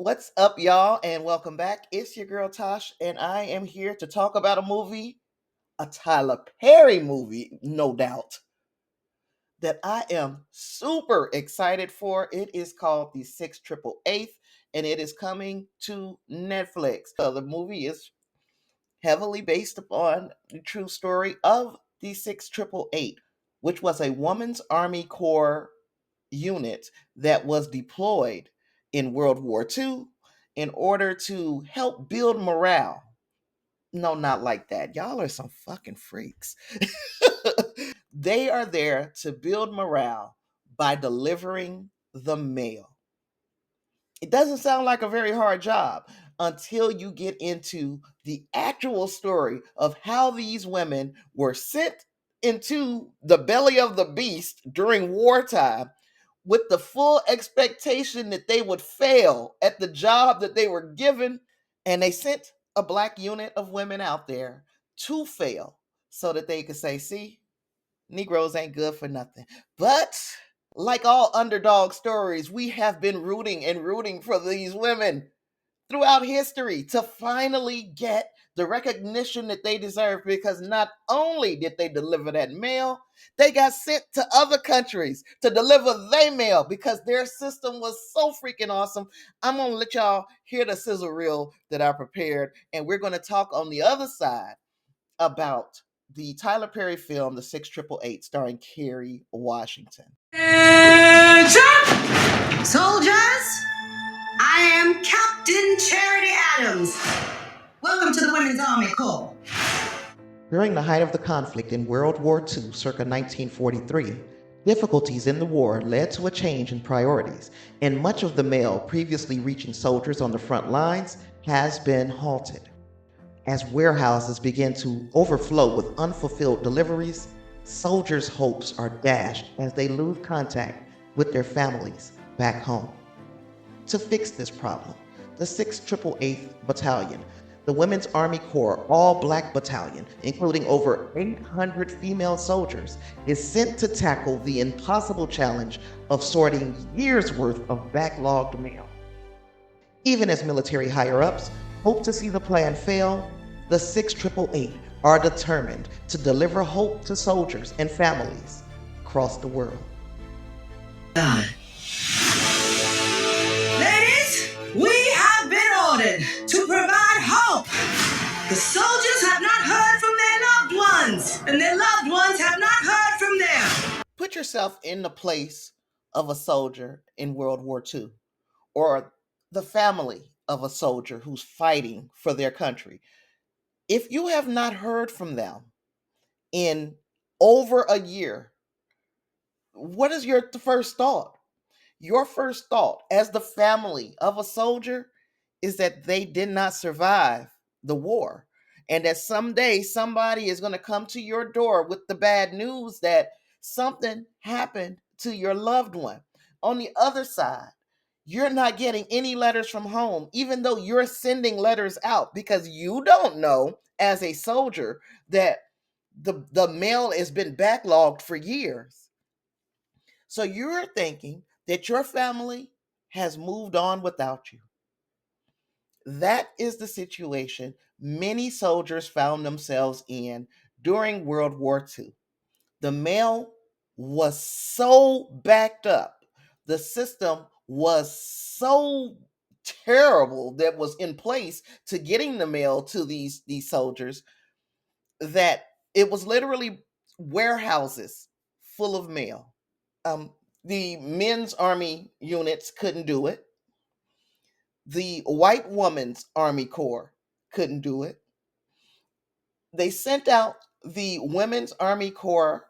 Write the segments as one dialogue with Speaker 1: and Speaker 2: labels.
Speaker 1: What's up, y'all, and welcome back. It's your girl Tosh, and I am here to talk about a movie, a Tyler Perry movie, no doubt, that I am super excited for. It is called The Six Triple Eighth, and it is coming to Netflix. The movie is heavily based upon the true story of the Six Triple Eight, which was a Women's Army Corps unit that was deployed in World War II in order to help build morale. No, not like that. Y'all are some fucking freaks. They are there to build morale by delivering the mail. It doesn't sound like a very hard job until you get into the actual story of how these women were sent into the belly of the beast during wartime with the full expectation that they would fail at the job that they were given. And they sent a black unit of women out there to fail so that they could say, see, Negroes ain't good for nothing. But like all underdog stories, we have been rooting and rooting for these women throughout history to finally get the recognition that they deserve, because not only did they deliver that mail, they got sent to other countries to deliver their mail because their system was so freaking awesome. I'm going to let y'all hear the sizzle reel that I prepared, and we're going to talk on the other side about the Tyler Perry film, The Six Triple Eight, starring Kerry Washington.
Speaker 2: Attention! Soldiers, I am Captain Charity Adams. Welcome to the Women's Army Corps.
Speaker 1: During the height of the conflict in World War II, circa 1943, difficulties in the war led to a change in priorities, and much of the mail previously reaching soldiers on the front lines has been halted. As warehouses begin to overflow with unfulfilled deliveries, soldiers' hopes are dashed as they lose contact with their families back home. To fix this problem, the 688th Battalion, the Women's Army Corps all-black battalion, including over 800 female soldiers, is sent to tackle the impossible challenge of sorting years' worth of backlogged mail. Even as military higher-ups hope to see the plan fail, the 688 are determined to deliver hope to soldiers and families across the world.
Speaker 2: Ladies, we have been ordered to provide hope. The soldiers have not heard from their loved ones, and their loved ones have not heard from them.
Speaker 1: Put yourself in the place of a soldier in World War II, or the family of a soldier who's fighting for their country. If you have not heard from them in over a year, what is your first thought? Your first thought as the family of a soldier is that they did not survive the war, and that someday somebody is going to come to your door with the bad news that something happened to your loved one. On the other side, you're not getting any letters from home, even though you're sending letters out, because you don't know as a soldier that the mail has been backlogged for years. So you're thinking that your family has moved on without you. That is the situation many soldiers found themselves in during World War II. The mail was so backed up, the system was so terrible that was in place to getting the mail to these soldiers, that it was literally warehouses full of mail. The men's army units couldn't do it. The white woman's army corps couldn't do it. They sent out the women's army corps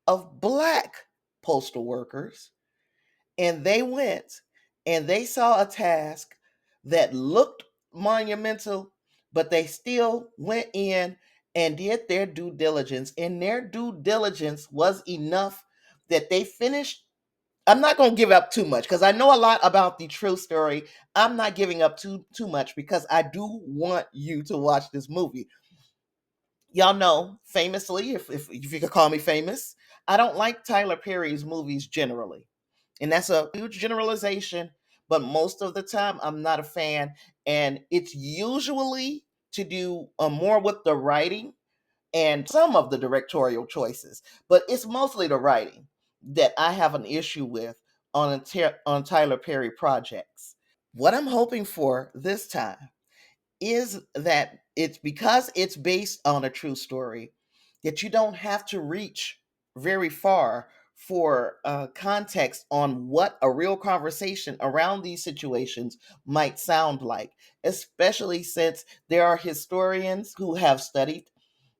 Speaker 1: of black postal workers, and they went and they saw a task that looked monumental, but they still went in and did their due diligence, and their due diligence was enough that they finished. I'm not going to give up too much because I know a lot about the true story. I'm not giving up too much because I do want you to watch this movie. Y'all know, famously, if you could call me famous, I don't like Tyler Perry's movies generally. And that's a huge generalization, but most of the time I'm not a fan. And it's usually to do more with the writing and some of the directorial choices, but it's mostly the writing that I have an issue with on Tyler Perry projects. What I'm hoping for this time is that it's because it's based on a true story that you don't have to reach very far for context on what a real conversation around these situations might sound like, especially since there are historians who have studied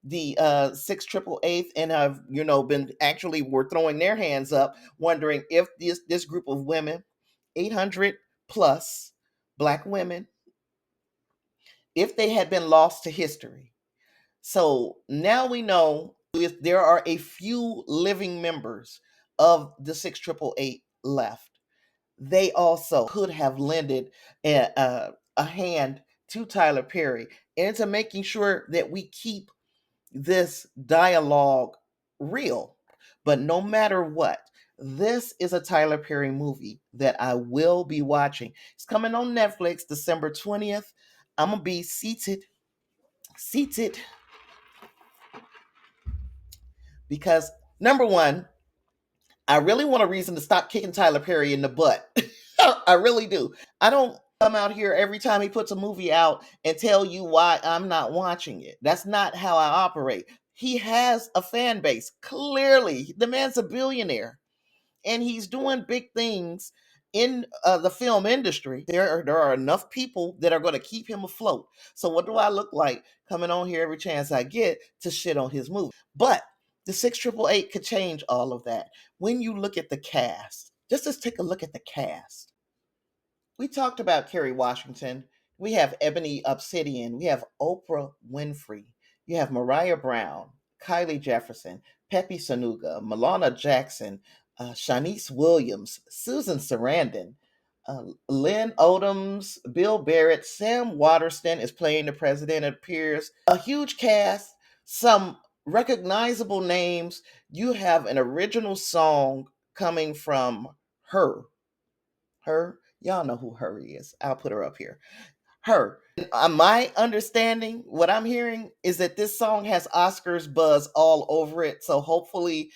Speaker 1: the 6 triple eighth and have been actually were throwing their hands up wondering if this group of women, 800 plus black women, if they had been lost to history. So now we know if there are a few living members of the 6 triple eight left, they also could have lended a hand to Tyler Perry and to making sure that we keep this dialogue real. But no matter what, this is a Tyler Perry movie that I will be watching. It's coming on Netflix December 20th. I'm going to be seated because number one, I really want a reason to stop kicking Tyler Perry in the butt. I really do. I don't come out here every time he puts a movie out and tell you why I'm not watching it. That's not how I operate. He has a fan base. Clearly, the man's a billionaire and he's doing big things in the film industry. There are enough people that are going to keep him afloat. So what do I look like coming on here every chance I get to shit on his movie? But the 6 triple eight could change all of that. When you look at the cast, just let's take a look at the cast. We talked about Kerry Washington. We have Ebony Obsidian. We have Oprah Winfrey. You have Mariah Brown, Kylie Jefferson, Pepe Sanuga, Milana Jackson, Shanice Williams, Susan Sarandon, Lynn Odoms, Bill Barrett, Sam Waterston is playing the president. It appears a huge cast, some recognizable names. You have an original song coming from her. Her, y'all know who her is. I'll put her up here. Her. My understanding, what I'm hearing is that this song has Oscars buzz all over it. So hopefully,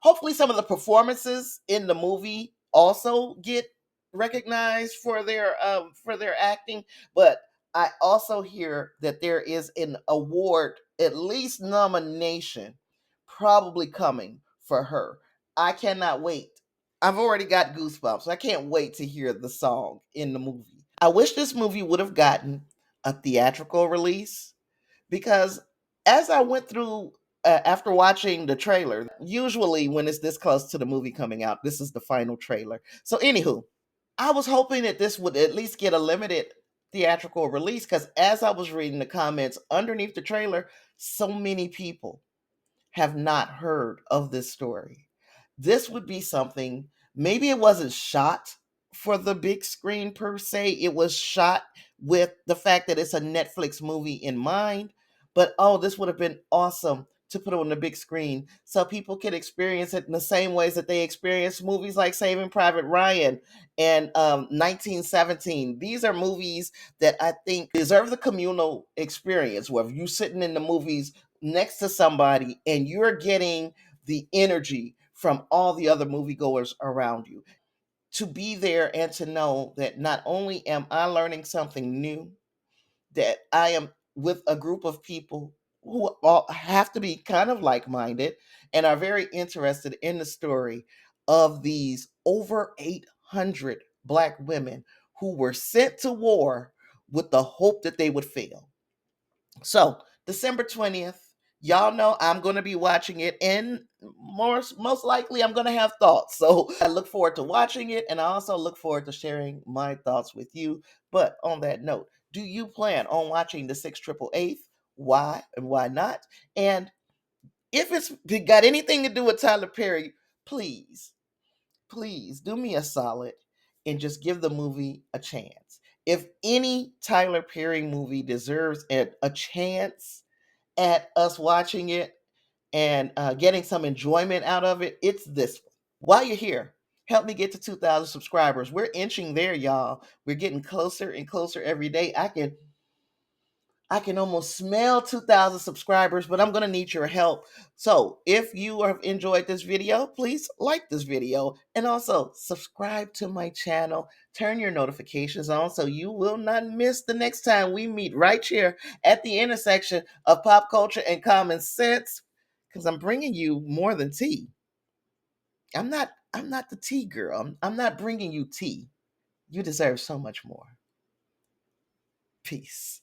Speaker 1: hopefully some of the performances in the movie also get recognized for their acting. But I also hear that there is an award, at least nomination, probably coming for her. I cannot wait. I've already got goosebumps. I can't wait to hear the song in the movie. I wish this movie would have gotten a theatrical release because as I went through after watching the trailer, usually when it's this close to the movie coming out, this is the final trailer. So, anywho, I was hoping that this would at least get a limited theatrical release because as I was reading the comments underneath the trailer, so many people have not heard of this story. This would be something, maybe it wasn't shot for the big screen per se, it was shot with the fact that it's a Netflix movie in mind. But oh, this would have been awesome to put on the big screen so people could experience it in the same ways that they experience movies like Saving Private Ryan and 1917. These are movies that I think deserve the communal experience where you sitting in the movies next to somebody and you're getting the energy from all the other moviegoers around you. To be there and to know that not only am I learning something new, that I am with a group of people who all have to be kind of like minded and are very interested in the story of these over 800 Black women who were sent to war with the hope that they would fail. So, December 20th, y'all know I'm going to be watching it and most likely I'm going to have thoughts. So, I look forward to watching it and I also look forward to sharing my thoughts with you. But on that note, do you plan on watching the 6 triple eighth? Why and why not? And if it's got anything to do with Tyler Perry, please, please do me a solid and just give the movie a chance. If any Tyler Perry movie deserves a chance at us watching it and getting some enjoyment out of it, it's this one. While you're here, Help me get to 2,000 subscribers. We're inching there, y'all. We're getting closer and closer every day. I can almost smell 2,000 subscribers, but I'm going to need your help. So if you have enjoyed this video, please like this video and also subscribe to my channel. Turn your notifications on so you will not miss the next time we meet right here at the intersection of pop culture and common sense, because I'm bringing you more than tea. I'm not the tea girl. I'm not bringing you tea. You deserve so much more. Peace.